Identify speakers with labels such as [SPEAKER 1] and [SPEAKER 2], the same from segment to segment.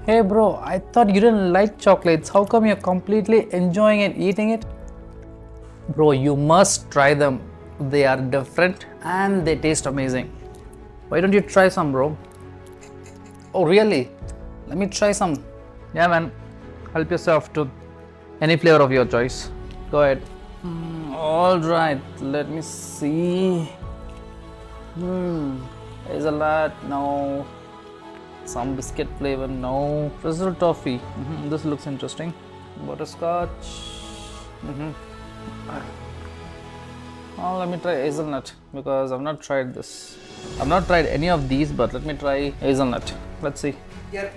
[SPEAKER 1] Hey bro, I thought you didn't like chocolates. How come you're completely enjoying it, eating it? Bro, you must try them. They are different and they taste amazing. Why don't you try some, bro? Oh, really? Let me try some. Yeah, man. Help yourself to any flavor of your choice. Go ahead. All right. Let me see. Hazelnut, no. Some biscuit flavor, no. Drizzle toffee. This looks interesting. Butterscotch. Oh, let me try hazelnut because I've not tried this. I've not tried any of these, but let me try hazelnut. Let's see.
[SPEAKER 2] Yep.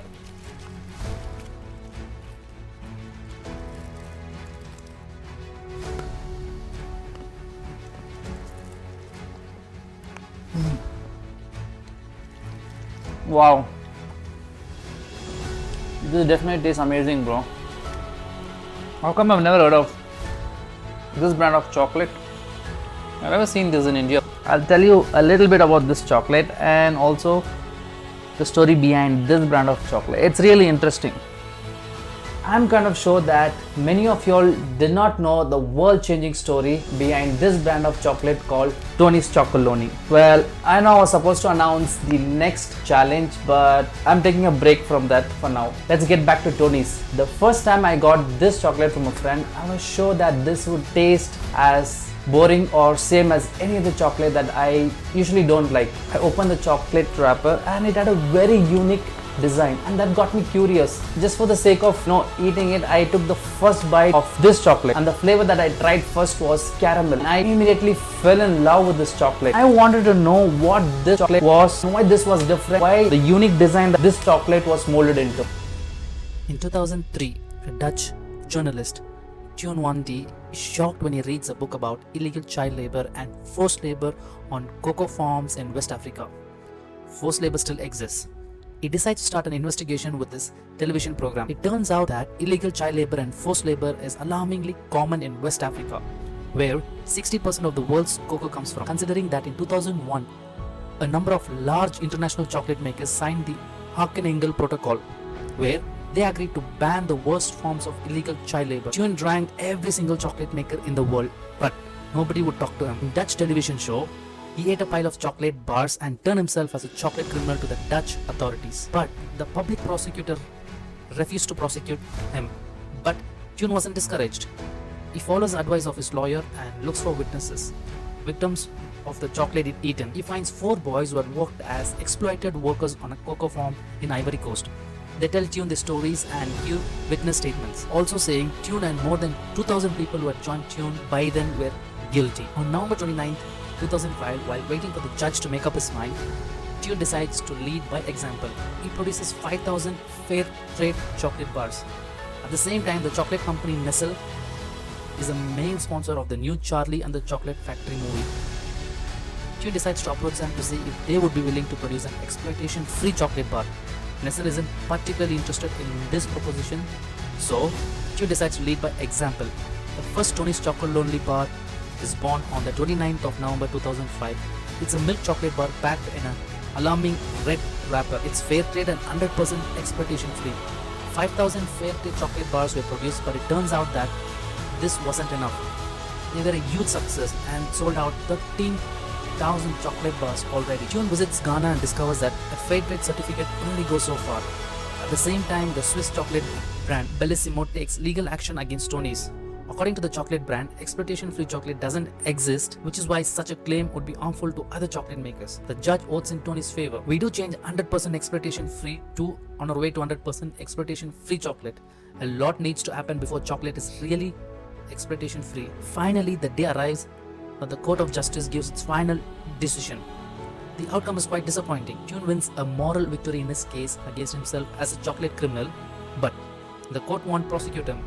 [SPEAKER 1] Wow. This definitely tastes amazing, bro. How come I've never heard of this brand of chocolate? I've never seen this in India. I'll tell you a little bit about this chocolate and also the story behind this brand of chocolate. It's really interesting. I'm kind of sure that many of y'all did not know the world-changing story behind this brand of chocolate called Tony's Chocolonely. Well, I know I was supposed to announce the next challenge, but I'm taking a break from that for now. Let's get back to Tony's. The first time I got this chocolate from a friend, I was sure that this would taste as boring or same as any other chocolate that I usually don't like. I opened the chocolate wrapper and it had a very unique design, and that got me curious. Just for the sake of eating it, I took the first bite of this chocolate, and the flavor that I tried first was caramel. I immediately fell in love with this chocolate. I wanted to know what this chocolate was, why this was different, why the unique design that this chocolate was molded into.
[SPEAKER 3] In 2003, a Dutch journalist, Teun van D, is shocked when he reads a book about illegal child labor and forced labor on cocoa farms in West Africa. Forced labor still exists. He decides to start an investigation with this television program. It turns out that illegal child labor and forced labor is alarmingly common in West Africa, where 60% of the world's cocoa comes from. Considering that in 2001, a number of large international chocolate makers signed the Haken-Engel Protocol, where they agreed to ban the worst forms of illegal child labor. Teun ranked every single chocolate maker in the world, but nobody would talk to him. In Dutch television show, he ate a pile of chocolate bars and turned himself as a chocolate criminal to the Dutch authorities. But the public prosecutor refused to prosecute him. But Teun wasn't discouraged. He follows the advice of his lawyer and looks for witnesses, victims of the chocolate eaten. He finds 4 boys who had worked as exploited workers on a cocoa farm in Ivory Coast. They tell Teun their stories and give witness statements, also saying Teun and more than 2,000 people who had joined Teun by then were guilty. On November 29, 2005, while waiting for the judge to make up his mind, Teun decides to lead by example. He produces 5,000 fair trade chocolate bars. At the same time, the chocolate company Nestle is a main sponsor of the new Charlie and the Chocolate Factory movie. Teun decides to approach them to see if they would be willing to produce an exploitation-free chocolate bar. Nestle isn't particularly interested in this proposition, so Teun decides to lead by example. The first Tony's Chocolonely bar is born on the 29th of November 2005. It's a milk chocolate bar packed in an alarming red wrapper. It's fair trade and 100% exploitation free. 5,000 fair trade chocolate bars were produced, but it turns out that this wasn't enough. They were a huge success and sold out 13,000 chocolate bars already. Teun visits Ghana and discovers that a fair trade certificate only goes so far. At the same time, the Swiss chocolate brand Bellissimo takes legal action against Tony's. According to the chocolate brand, exploitation-free chocolate doesn't exist, which is why such a claim would be harmful to other chocolate makers. The judge votes in Tony's favor. We do change 100% exploitation-free to on our way to 100% exploitation-free chocolate. A lot needs to happen before chocolate is really exploitation-free. Finally, the day arrives when the Court of Justice gives its final decision. The outcome is quite disappointing. Teun wins a moral victory in his case against himself as a chocolate criminal, but the court won't prosecute him.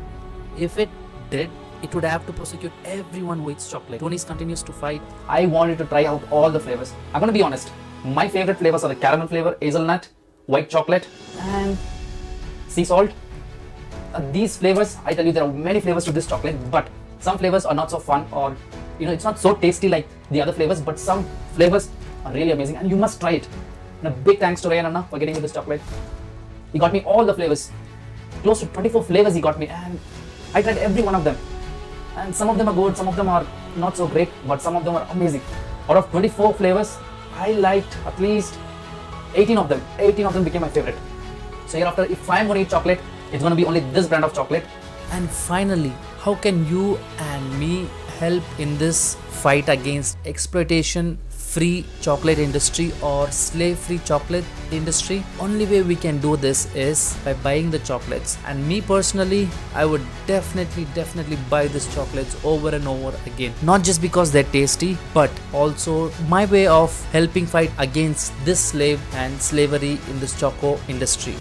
[SPEAKER 3] If it did, it would have to prosecute everyone who eats chocolate. Tony's continues to fight.
[SPEAKER 1] I wanted to try out all the flavors. I'm gonna be honest. My favorite flavors are the caramel flavor, hazelnut, white chocolate, and sea salt. These flavors, I tell you, there are many flavors to this chocolate, but some flavors are not so fun, or it's not so tasty like the other flavors, but some flavors are really amazing and you must try it. And a big thanks to Rayan Anna for getting me this chocolate. He got me all the flavors. Close to 24 flavors he got me, and I tried every one of them. And some of them are good, some of them are not so great, but some of them are amazing. Out of 24 flavors, I liked at least 18 of them. 18 of them became my favorite. So hereafter, if I'm going to eat chocolate, it's going to be only this brand of chocolate.
[SPEAKER 3] And finally, how can you and me help in this fight against exploitation free chocolate industry or slave free chocolate industry? Only way we can do this is by buying the chocolates. And me personally, I would definitely buy these chocolates over and over again, not just because they're tasty, but also my way of helping fight against this slave and slavery in this choco industry.